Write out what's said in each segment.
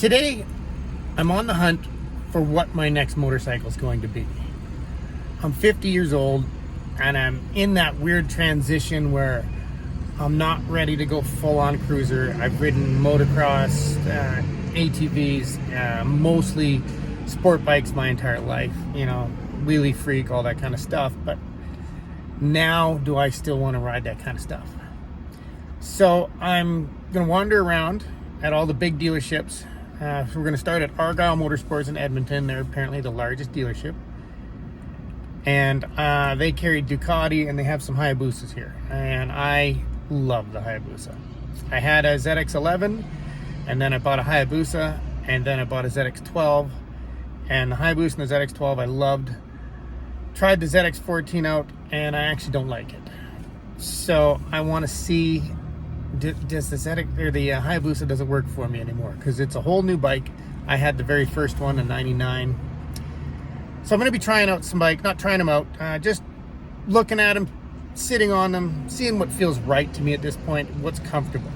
Today, I'm on the hunt for what my next motorcycle is going to be. I'm 50 years old, and I'm in that weird transition where I'm not ready to go full-on cruiser. I've ridden motocross, ATVs, mostly sport bikes my entire life, you know, wheelie freak, all that kind of stuff. But now, do I still want to ride that kind of stuff? So I'm going to wander around at all the big dealerships. So we're going to start at Argyle Motorsports in Edmonton. They're apparently the largest dealership. And they carry Ducati, and they have some Hayabusas here. And I love the Hayabusa. I had a ZX11, and then I bought a Hayabusa, and then I bought a ZX12. And the Hayabusa and the ZX12 I loved. Tried the ZX14 out, and I actually don't like it. So I want to see, does the ZX or the Hayabusa doesn't work for me anymore, because it's a whole new bike. I had the very first one in '99. So I'm going to be trying out some bikes, not trying them out, just looking at them, sitting on them, seeing what feels right to me at this point, what's comfortable.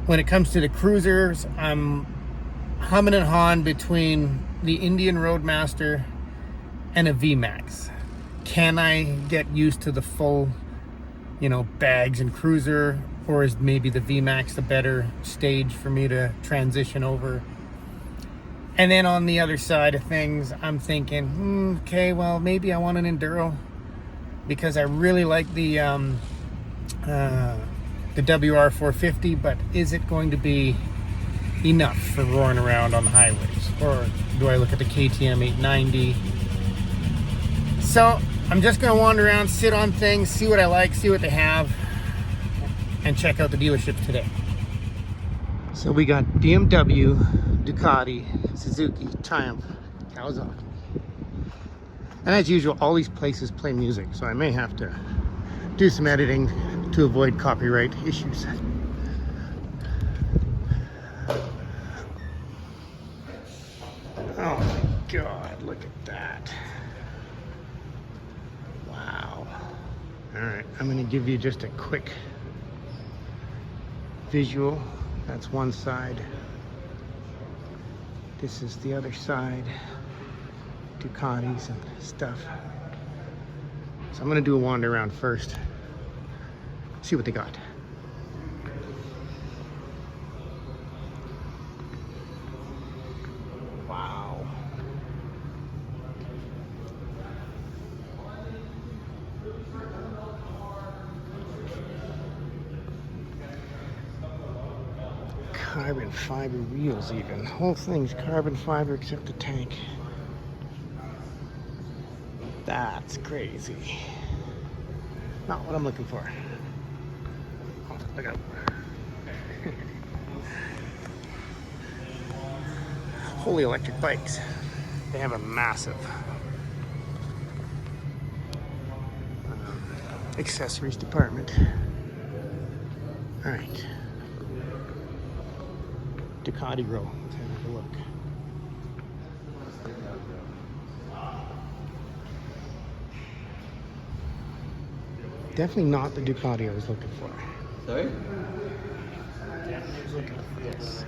When it comes to the cruisers, I'm humming and hawing between the Indian Roadmaster and a VMAX. Can I get used to the full, you know, bags and cruiser, or is maybe the VMAX the better stage for me to transition over? And then on the other side of things, I'm thinking, okay, well, maybe I want an Enduro, because I really like the WR450, but is it going to be enough for roaring around on the highways? Or do I look at the KTM 890? So I'm just going to wander around, sit on things, see what I like, see what they have, and check out the dealerships today. So we got BMW, Ducati, Suzuki, Triumph, Kawasaki. And as usual, all these places play music, so I may have to do some editing to avoid copyright issues. Oh my God, look at that. Wow. All right, I'm gonna give you just a quick visual. That's one side. This is the other side. Ducatis and stuff. So I'm gonna do a wander around first. See what they got. Wow. Carbon fiber wheels even. The whole thing's carbon fiber except the tank. That's crazy. Not what I'm looking for. Oh, look out. Holy electric bikes. They have a massive accessories department. All right. Ducati row. Let's have a look. Definitely not the Ducati I was looking for. Sorry? Definitely was looking for this.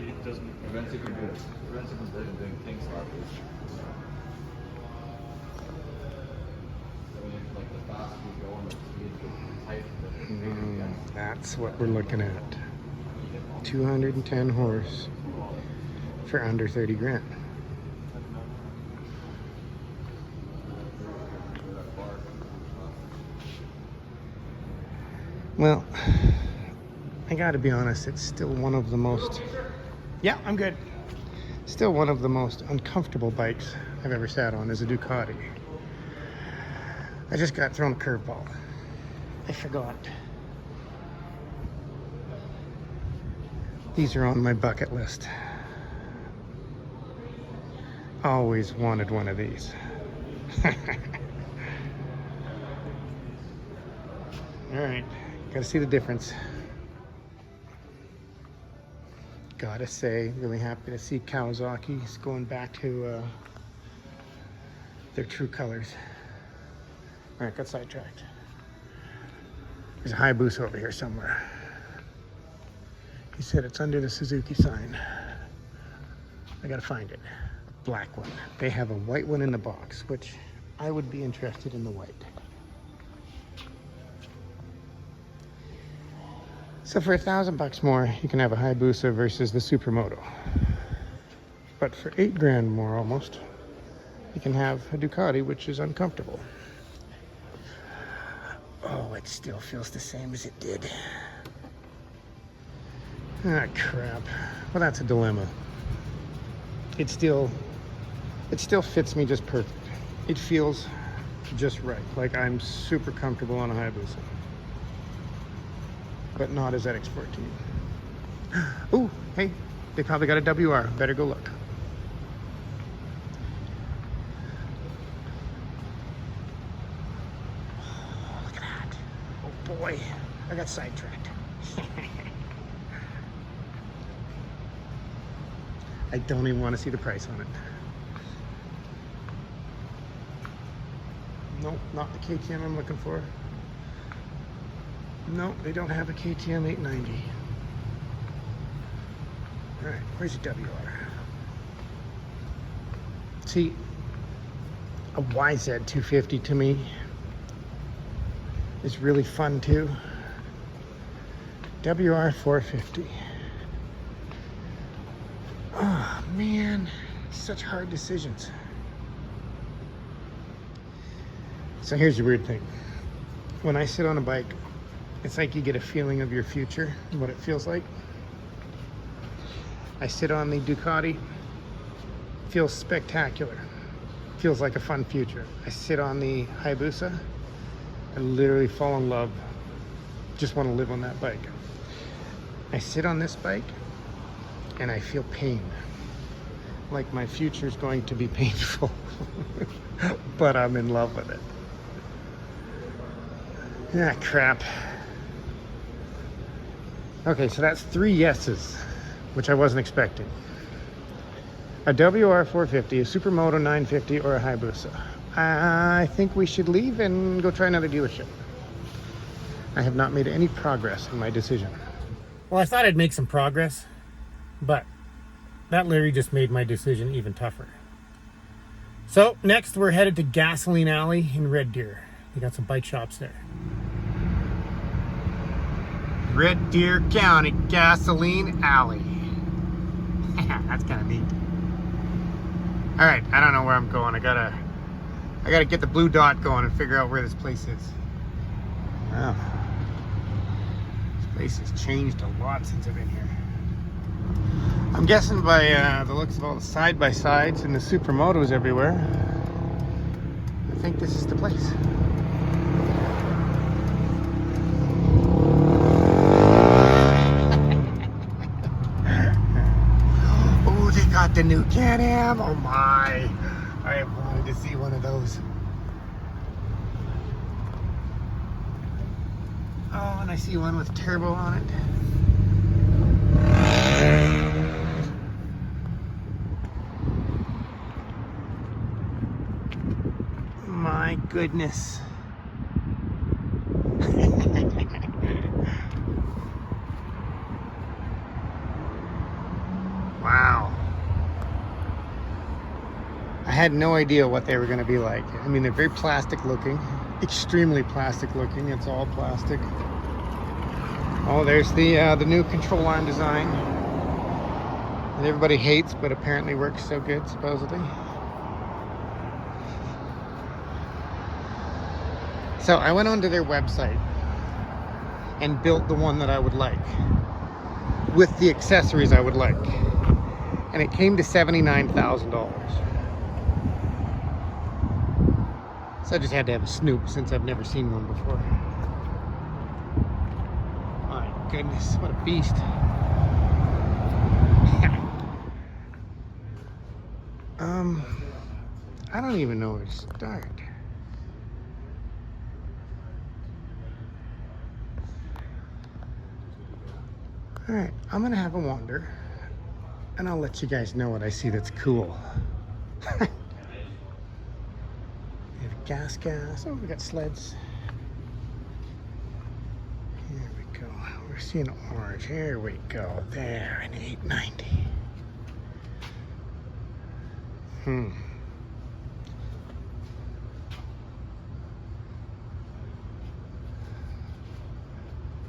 It doesn't prevent you from doing things like this. Like the faster you go on, the speed tight. That's what we're looking at. 210 horse for under 30 grand. Well, I gotta be honest, it's still one of the most, yeah, I'm good. Still one of the most uncomfortable bikes I've ever sat on is a Ducati. I just got thrown a curveball. I forgot. These are on my bucket list. Always wanted one of these. All right, gotta see the difference. Gotta say, really happy to see Kawasaki's going back to their true colors. All right, got sidetracked. There's a Hayabusa over here somewhere. He said it's under the Suzuki sign. I gotta find it. Black one. They have a white one in the box, which I would be interested in the white. So for $1,000 more, you can have a Hayabusa versus the Supermoto. But for $8,000 more almost, you can have a Ducati, which is uncomfortable. Oh, it still feels the same as it did. Ah, crap. Well, that's a dilemma. It still fits me just perfect. It feels just right. Like I'm super comfortable on a Hayabusa. But not a ZX14. Ooh, hey, they probably got a WR. Better go look. Look at that. Oh boy, I got sidetracked. I don't even want to see the price on it. Nope, not the KTM I'm looking for. Nope, they don't have a KTM 890. All right, where's the WR? See, a YZ250 to me is really fun too. WR 450. Oh man, such hard decisions. So here's the weird thing. When I sit on a bike, it's like you get a feeling of your future and what it feels like. I sit on the Ducati, feels spectacular. Feels like a fun future. I sit on the Hayabusa, I literally fall in love. Just want to live on that bike. I sit on this bike and I feel pain. Like my future is going to be painful. But I'm in love with it. Ah, crap. Okay, so that's 3 yeses, which I wasn't expecting. A WR 450, a Supermoto 950, or a Hayabusa. I think we should leave and go try another dealership. I have not made any progress in my decision. Well, I thought I'd make some progress, but that Larry just made my decision even tougher. So next we're headed to Gasoline Alley in Red Deer. They got some bike shops there. Red Deer County Gasoline Alley. That's kind of neat. All right, I don't know where I'm going. I gotta get the blue dot going and figure out where this place is. Wow, this place has changed a lot since I've been here. I'm guessing by the looks of all the side-by-sides and the Supermotos everywhere, I think this is the place. Oh, they got the new Can-Am. Oh my, I have wanted to see one of those. Oh, and I see one with turbo on it. My goodness. Wow. I had no idea what they were going to be like. I mean, they're very plastic looking, extremely plastic looking. It's all plastic. Oh, there's the new control arm design that everybody hates, but apparently works so good, supposedly. So I went onto their website and built the one that I would like with the accessories I would like, and it came to $79,000. So I just had to have a snoop since I've never seen one before. My goodness, what a beast. I don't even know where to start. All right, I'm gonna have a wander and I'll let you guys know what I see that's cool. We have gas. Oh, we got sleds. Here we go. We're see an orange. Here we go. There, an 890.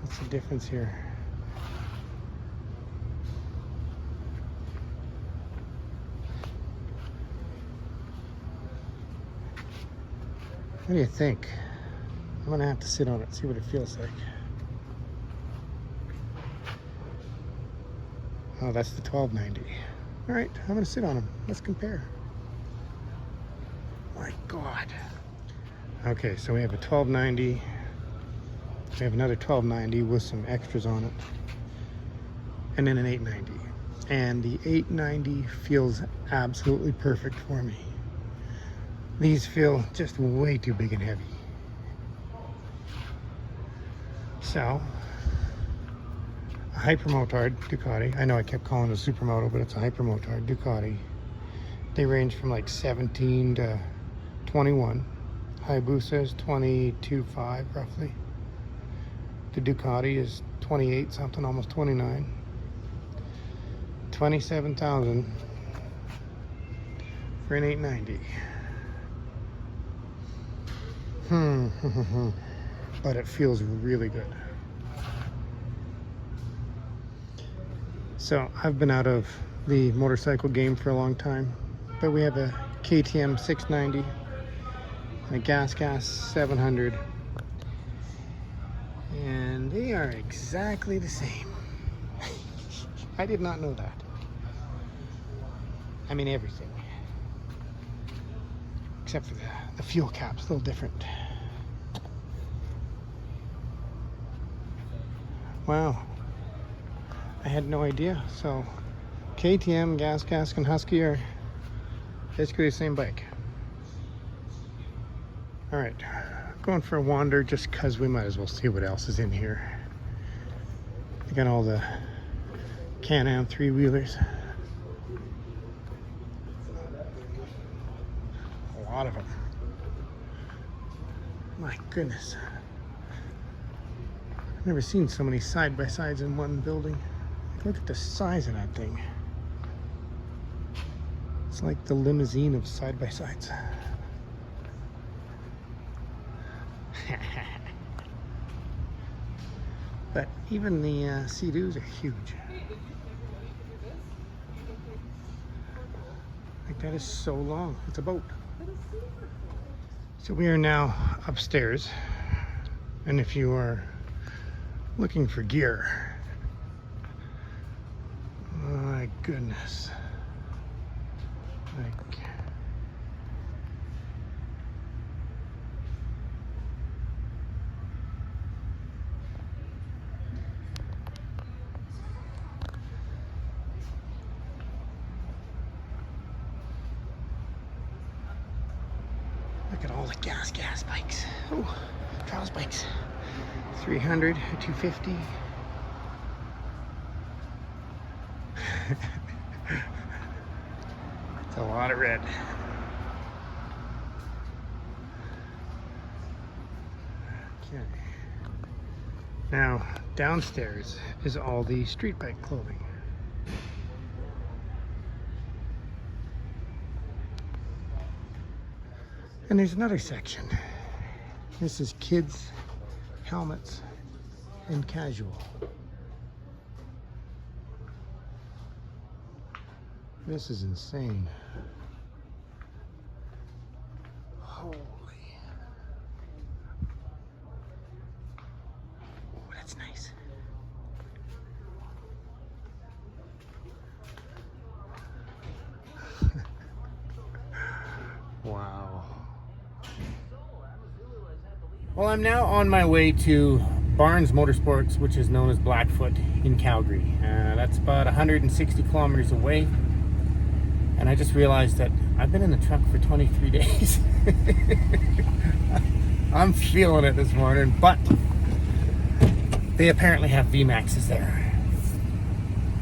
What's the difference here? What do you think? I'm gonna have to sit on it, see what it feels like. Oh, that's the 1290. All right, I'm gonna sit on them. Let's compare. My God. Okay, so we have a 1290. We have another 1290 with some extras on it. And then an 890. And the 890 feels absolutely perfect for me. These feel just way too big and heavy. So, a Hypermotard Ducati. I know I kept calling it a Supermoto, but it's a Hypermotard Ducati. They range from like 17 to 21. Hayabusa is 22.5 roughly. The Ducati is 28 something, almost 29. 27,000 for an 890. But it feels really good. So I've been out of the motorcycle game for a long time, but we have a KTM 690 and a Gas 700, and they are exactly the same. I did not know that. I mean everything. Except for the fuel cap's a little different. Wow. I had no idea. So KTM, Gas, and Husky are basically the same bike. Alright, going for a wander just because we might as well see what else is in here. We got all the Can-Am 3-wheelers. A lot of them. My goodness. I've never seen so many side-by-sides in one building. Look at the size of that thing. It's like the limousine of side-by-sides. But even the Sea-Doos are huge. Like that is so long. It's a boat. So we are now upstairs, and if you are looking for gear, my goodness, like look at all the gas bikes. Oh, trials bikes. 300, 250. It's a lot of red. Okay. Now, downstairs is all the street bike clothing. And there's another section. This is kids, helmets, and casual. This is insane. Holy. Oh, that's nice. Wow. Well, I'm now on my way to Barnes Motorsports, which is known as Blackfoot in Calgary. That's about 160 kilometers away. And I just realized that I've been in the truck for 23 days. I'm feeling it this morning, but they apparently have VMAXs there.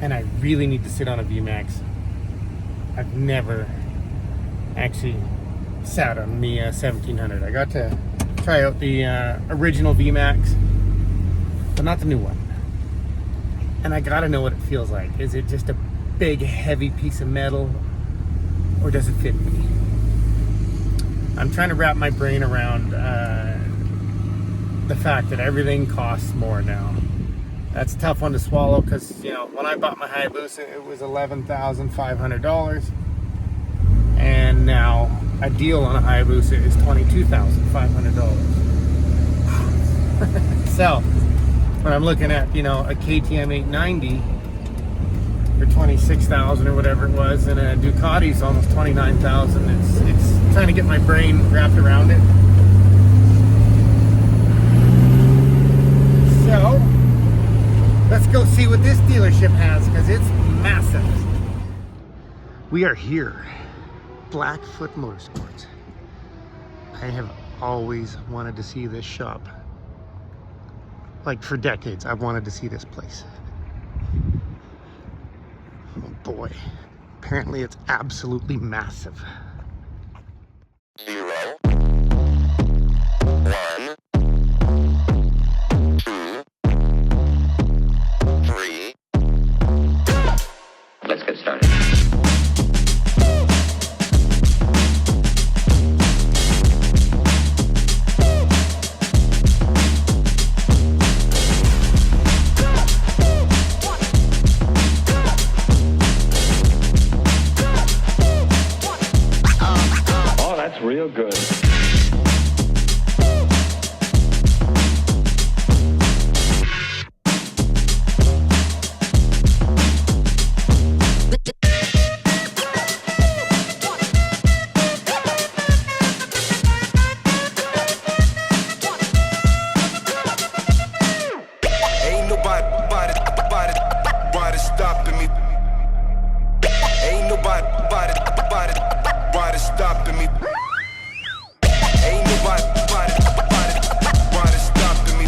And I really need to sit on a VMAX. I've never actually sat on the 1700. I got to try out the original VMAX, but not the new one. And I gotta know what it feels like. Is it just a big, heavy piece of metal, or does it fit me? I'm trying to wrap my brain around the fact that everything costs more now. That's a tough one to swallow because, you know, when I bought my Hayabusa, it was $11,500. And now a deal on a Hayabusa is $22,500. So, when I'm looking at, you know, a KTM 890 for 26,000 or whatever it was, and a Ducati's almost 29,000, it's trying to get my brain wrapped around it. So, let's go see what this dealership has, because it's massive. We are here, Blackfoot Motorsports. I have always wanted to see this shop. Like for decades, I've wanted to see this place. Oh boy, apparently it's absolutely massive. 0, 1, 2, 3. Let's get started. Real good. Ain't nobody stopping me. Ain't nobody stopping me. Ain't nobody stopping me.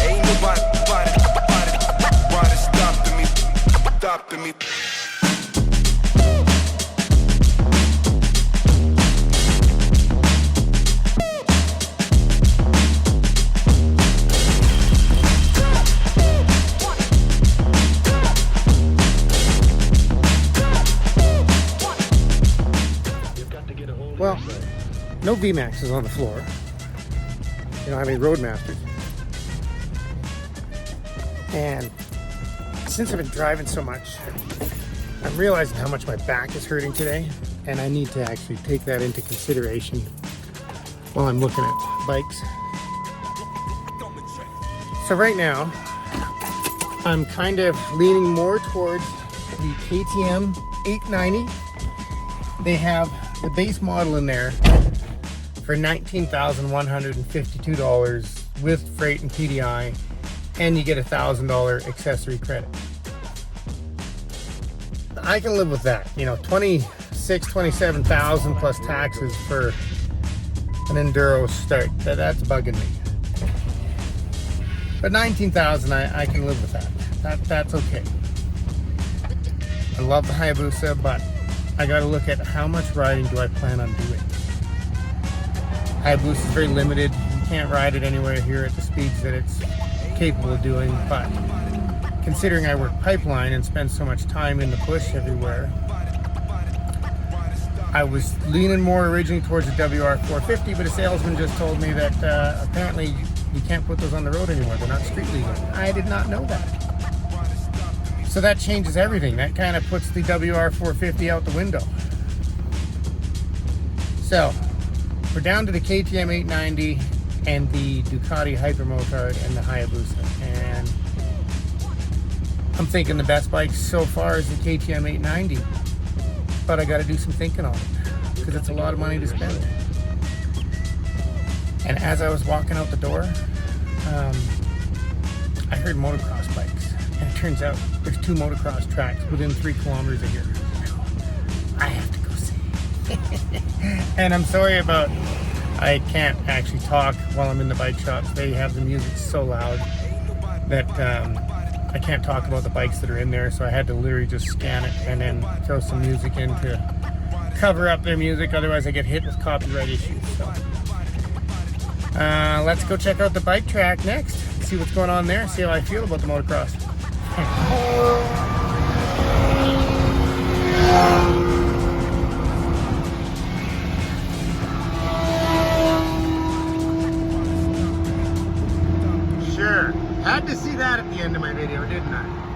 Ain't nobody stopping me. Well, no VMAXs on the floor. You don't have any Roadmasters. And since I've been driving so much, I'm realizing how much my back is hurting today, and I need to actually take that into consideration while I'm looking at bikes. So right now, I'm kind of leaning more towards the KTM 890. They have the base model in there for $19,152 with freight and PDI, and you get $1,000 accessory credit. I can live with that, you know, 27,000 plus taxes for an Enduro start. That's bugging me. But 19,000, I can live with that. That's okay. I love the Hayabusa, but I got to look at how much riding do I plan on doing. Hayabusa is very limited. You can't ride it anywhere here at the speeds that it's capable of doing, but considering I work pipeline and spend so much time in the bush everywhere, I was leaning more originally towards the WR450, but a salesman just told me that apparently you can't put those on the road anymore. They're not street legal. I did not know that. So that changes everything. That kind of puts the WR450 out the window. So we're down to the KTM 890 and the Ducati Hypermotard and the Hayabusa. And I'm thinking the best bike so far is the KTM 890. But I got to do some thinking on it because it's a lot of money to spend. And as I was walking out the door, I heard motocross bikes. And it turns out there's 2 motocross tracks within 3 kilometers of here. I have to go see. And I'm sorry about, I can't actually talk while I'm in the bike shops. They have the music so loud that I can't talk about the bikes that are in there. So I had to literally just scan it and then throw some music in to cover up their music. Otherwise I get hit with copyright issues. So let's go check out the bike track next. see what's going on there, see how I feel about the motocross. Sure, had to see that at the end of my video, didn't I?